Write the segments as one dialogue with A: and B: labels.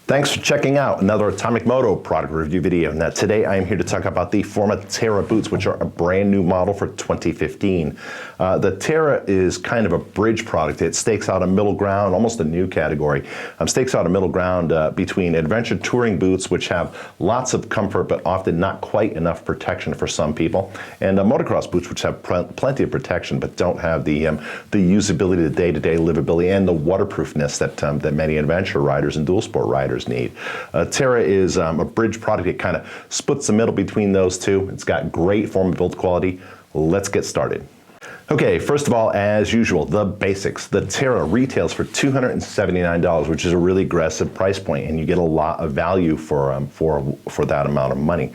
A: Thanks for checking out another Atomic-Moto product review video. Now today I am here to talk about the Forma Terra boots, which are a brand new model for 2015. The Terra is kind of a bridge product. It stakes out a middle ground, almost a new category. Stakes out a middle ground between adventure touring boots, which have lots of comfort but often not quite enough protection for some people, and motocross boots, which have plenty of protection but don't have the usability, the day-to-day livability, and the waterproofness that many adventure riders and dual sport riders need. Terra is a bridge product. It kind of splits the middle between those two. It's got great form and build quality. Let's get started. Okay, first of all, as usual, the basics. The Terra retails for $279, which is a really aggressive price point, and you get a lot of value for that amount of money.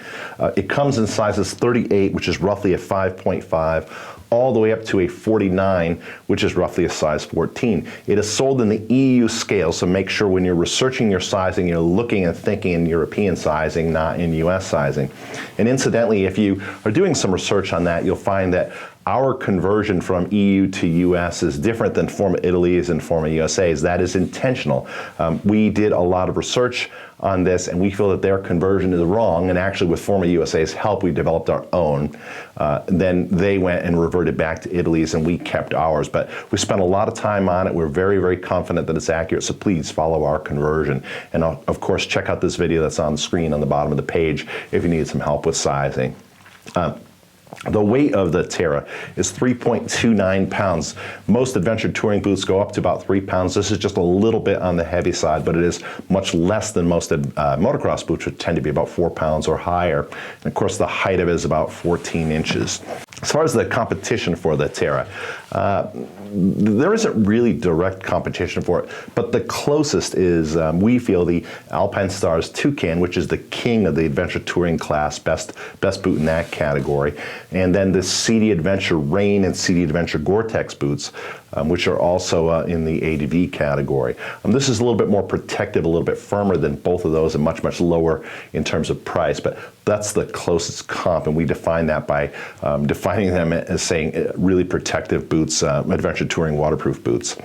A: It comes in sizes 38, which is roughly a 5.5, all the way up to a 49, which is roughly a size 14. It is sold in the EU scale, so make sure when you're researching your sizing, you're looking and thinking in European sizing, not in US sizing. And incidentally, if you are doing some research on that, you'll find that our conversion from EU to US is different than Forma Italy's and Forma USA's. That is intentional. We did a lot of research on this, and we feel that their conversion is wrong, and actually with Forma USA's help, we developed our own. Then they went and reverted back to Italy's, and we kept ours. But we spent a lot of time on it. We're very, very confident that it's accurate, so please follow our conversion. And of course, check out this video that's on the screen on the bottom of the page if you need some help with sizing. The weight of the Terra is 3.29 pounds. Most adventure touring boots go up to about 3 pounds. This is just a little bit on the heavy side, but it is much less than most motocross boots, which tend to be about 4 pounds or higher. And of course, the height of it is about 14 inches. As far as the competition for the Terra, there isn't really direct competition for it, but the closest is, we feel, the Alpinestars Toucan, which is the king of the adventure touring class, best boot in that category. And then the CD Adventure Rain and CD Adventure Gore-Tex boots, which are also in the ADV category. This is a little bit more protective, a little bit firmer than both of those, and much, much lower in terms of price, but that's the closest comp, and we define that by defining them as saying really protective boots, adventure touring waterproof boots.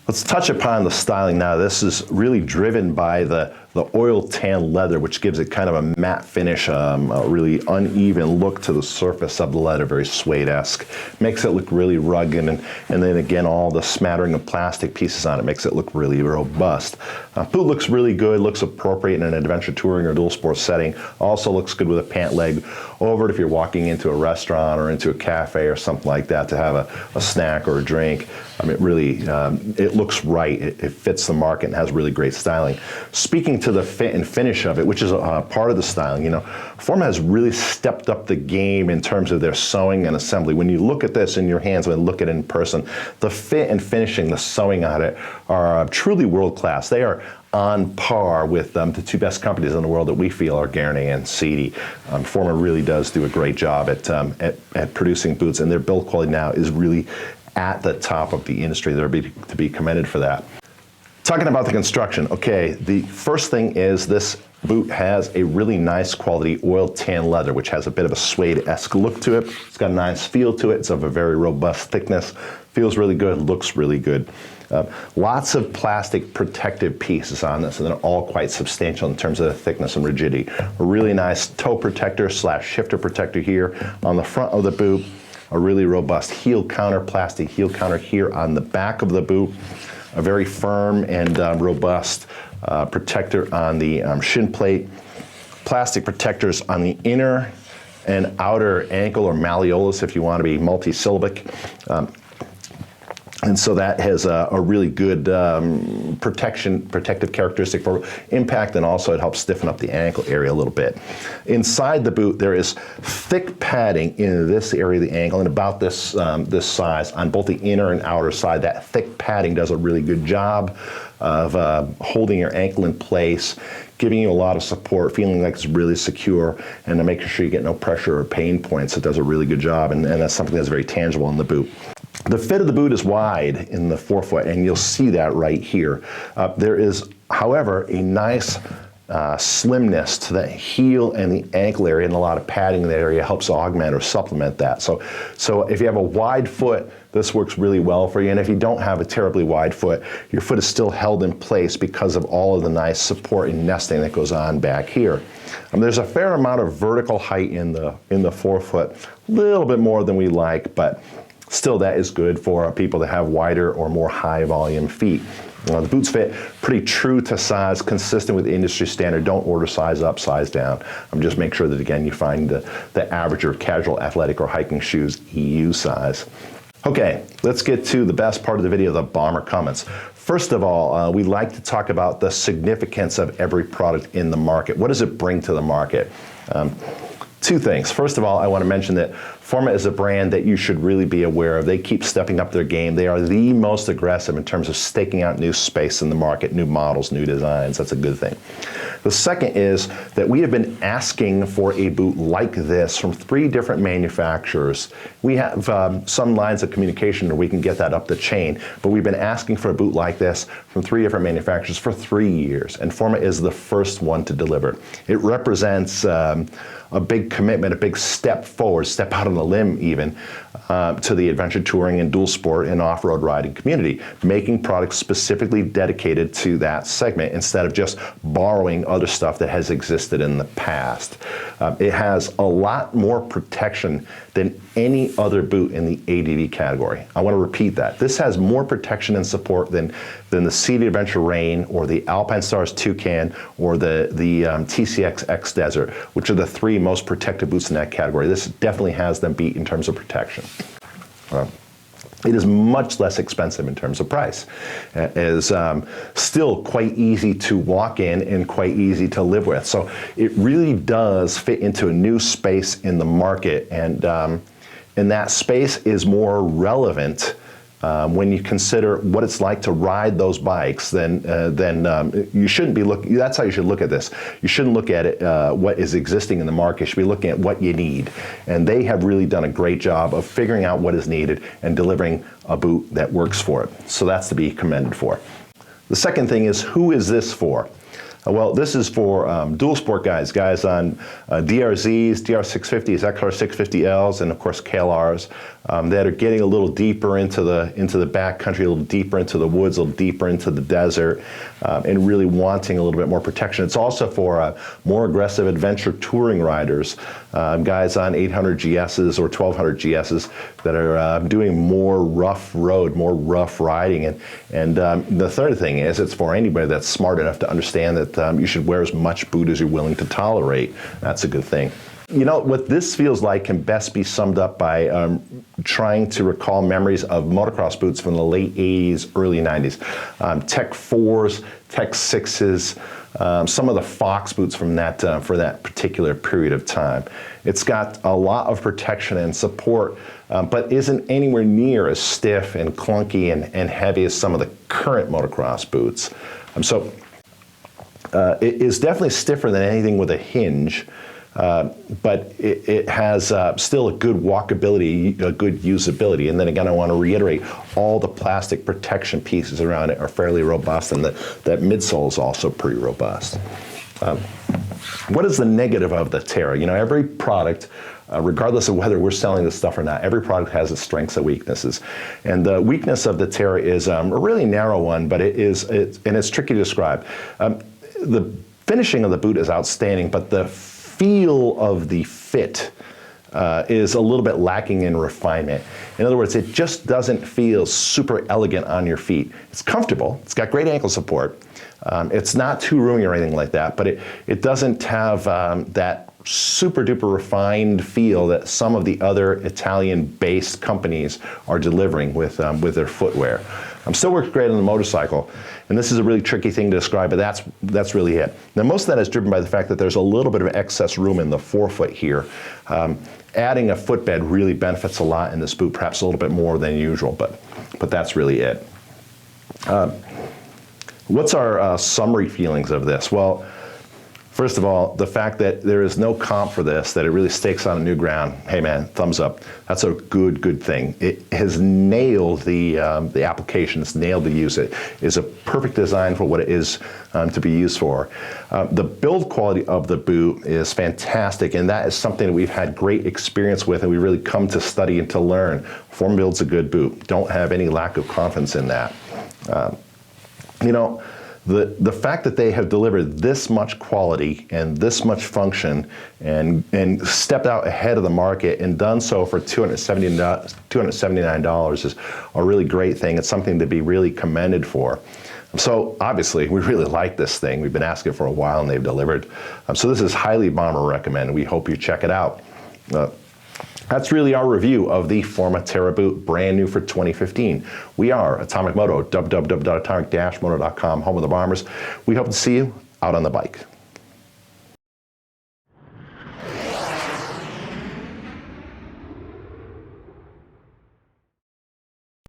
A: Let's touch upon the styling now. This is really driven by the oil tan leather, which gives it kind of a matte finish, a really uneven look to the surface of the leather, very suede-esque. Makes it look really rugged, and then again, all the smattering of plastic pieces on it makes it look really robust. Boot looks really good, looks appropriate in an adventure touring or dual sport setting. Also looks good with a pant leg over it if you're walking into a restaurant or into a cafe or something like that to have a snack or a drink. It really, it looks right. It fits the market and has really great styling. Speaking to the fit and finish of it, which is a part of the styling, you know, Forma has really stepped up the game in terms of their sewing and assembly. When you look at this in your hands, when you look at it in person, the fit and finishing, the sewing on it are truly world-class. They are on par with the two best companies in the world that we feel are Guernet and CD. Forma really does do a great job at producing boots, and their build quality now is really at the top of the industry. They're to be commended for that. Talking about the construction, okay, the first thing is this boot has a really nice quality oil tan leather, which has a bit of a suede-esque look to it. It's got a nice feel to it. It's of a very robust thickness. Feels really good, looks really good. Lots of plastic protective pieces on this, and they're all quite substantial in terms of the thickness and rigidity. A really nice toe protector / shifter protector here on the front of the boot. A really robust heel counter, plastic heel counter here on the back of the boot. A very firm and robust protector on the shin plate. Plastic protectors on the inner and outer ankle, or malleolus if you want to be multisyllabic. And so that has a really good protective characteristic for impact, and also it helps stiffen up the ankle area a little bit. Inside the boot, there is thick padding in this area of the ankle, and about this size on both the inner and outer side. That thick padding does a really good job of holding your ankle in place, giving you a lot of support, feeling like it's really secure, and making sure you get no pressure or pain points. It does a really good job, and that's something that's very tangible in the boot. The fit of the boot is wide in the forefoot, and you'll see that right here. There is, however, a nice slimness to the heel and the ankle area, and a lot of padding in that area helps augment or supplement that. So if you have a wide foot, this works really well for you. And if you don't have a terribly wide foot, your foot is still held in place because of all of the nice support and nesting that goes on back here. There's a fair amount of vertical height in the forefoot, a little bit more than we like, but still that is good for people that have wider or more high volume feet. The boots fit pretty true to size, consistent with industry standard. Don't order size up, size down. Just make sure that, again, you find the average or casual athletic or hiking shoes EU size. Okay, let's get to the best part of the video, the bomber comments. First of all, we like to talk about the significance of every product in the market. What does it bring to the market? Two things. First of all, I want to mention that Forma is a brand that you should really be aware of. They keep stepping up their game. They are the most aggressive in terms of staking out new space in the market, new models, new designs. That's a good thing. The second is that we have been asking for a boot like this from 3 different manufacturers. We have some lines of communication where we can get that up the chain, but we've been asking for a boot like this from 3 different manufacturers for 3 years, and Forma is the first one to deliver. It represents a big commitment, a big step forward, step out on a limb even, to the adventure touring and dual sport and off-road riding community, making products specifically dedicated to that segment instead of just borrowing other stuff that has existed in the past. It has a lot more protection than any other boot in the ADV category. I want to repeat that. This has more protection and support than the Seated Adventure Rain or the Alpine Stars Toucan or the TCX X Desert, which are the 3 most protected boots in that category. This definitely has them beat in terms of protection. It is much less expensive in terms of price. It is still quite easy to walk in and quite easy to live with. So it really does fit into a new space in the market, and that space is more relevant when you consider what it's like to ride those bikes. Then you shouldn't be looking. That's how you should look at this. You shouldn't look at it what is existing in the market. You should be looking at what you need. And they have really done a great job of figuring out what is needed and delivering a boot that works for it. So that's to be commended for. The second thing is, who is this for? Well, this is for dual sport guys on DRZs, DR650s, XR650Ls, and of course KLRs that are getting a little deeper into the backcountry, a little deeper into the woods, a little deeper into the desert, and really wanting a little bit more protection. It's also for more aggressive adventure touring riders, guys on 800 GSs or 1200 GSs that are doing more rough road, more rough riding. And the third thing is, it's for anybody that's smart enough to understand that you should wear as much boot as you're willing to tolerate. That's a good thing. You know, what this feels like can best be summed up by trying to recall memories of motocross boots from the late 80s, early 90s. Tech 4s, Tech 6s, some of the Fox boots from that for that particular period of time. It's got a lot of protection and support, but isn't anywhere near as stiff and clunky and heavy as some of the current motocross boots. It is definitely stiffer than anything with a hinge, but it has still a good walkability, a good usability. And then again, I want to reiterate, all the plastic protection pieces around it are fairly robust, and that midsole is also pretty robust. What is the negative of the Terra? You know, every product, regardless of whether we're selling this stuff or not, every product has its strengths and weaknesses. And the weakness of the Terra is a really narrow one, but it's tricky to describe. The finishing of the boot is outstanding, but the feel of the fit is a little bit lacking in refinement. In other words, it just doesn't feel super elegant on your feet. It's comfortable, it's got great ankle support, it's not too roomy or anything like that, but it doesn't have that super duper refined feel that some of the other Italian-based companies are delivering with their footwear. Still works great on the motorcycle, and this is a really tricky thing to describe, but that's really it. Now, most of that is driven by the fact that there's a little bit of excess room in the forefoot here. Adding a footbed really benefits a lot in this boot, perhaps a little bit more than usual, but that's really it. What's our summary feelings of this? Well, First of all, the fact that there is no comp for this, that it really stakes on a new ground, hey man, thumbs up. That's a good thing. It has nailed the application, it's nailed the use. It is a perfect design for what it is to be used for. The build quality of the boot is fantastic, and that is something that we've had great experience with and we really come to study and to learn. Forma builds a good boot. Don't have any lack of confidence in that. You know, the fact that they have delivered this much quality and this much function and stepped out ahead of the market and done so for $279 is a really great thing. It's something to be really commended for. So obviously, we really like this thing. We've been asking for a while and they've delivered. So this is highly bomber recommended. We hope you check it out. That's really our review of the Forma Terra boot, brand new for 2015. We are Atomic-Moto, www.atomic-moto.com, home of the bombers. We hope to see you out on the bike.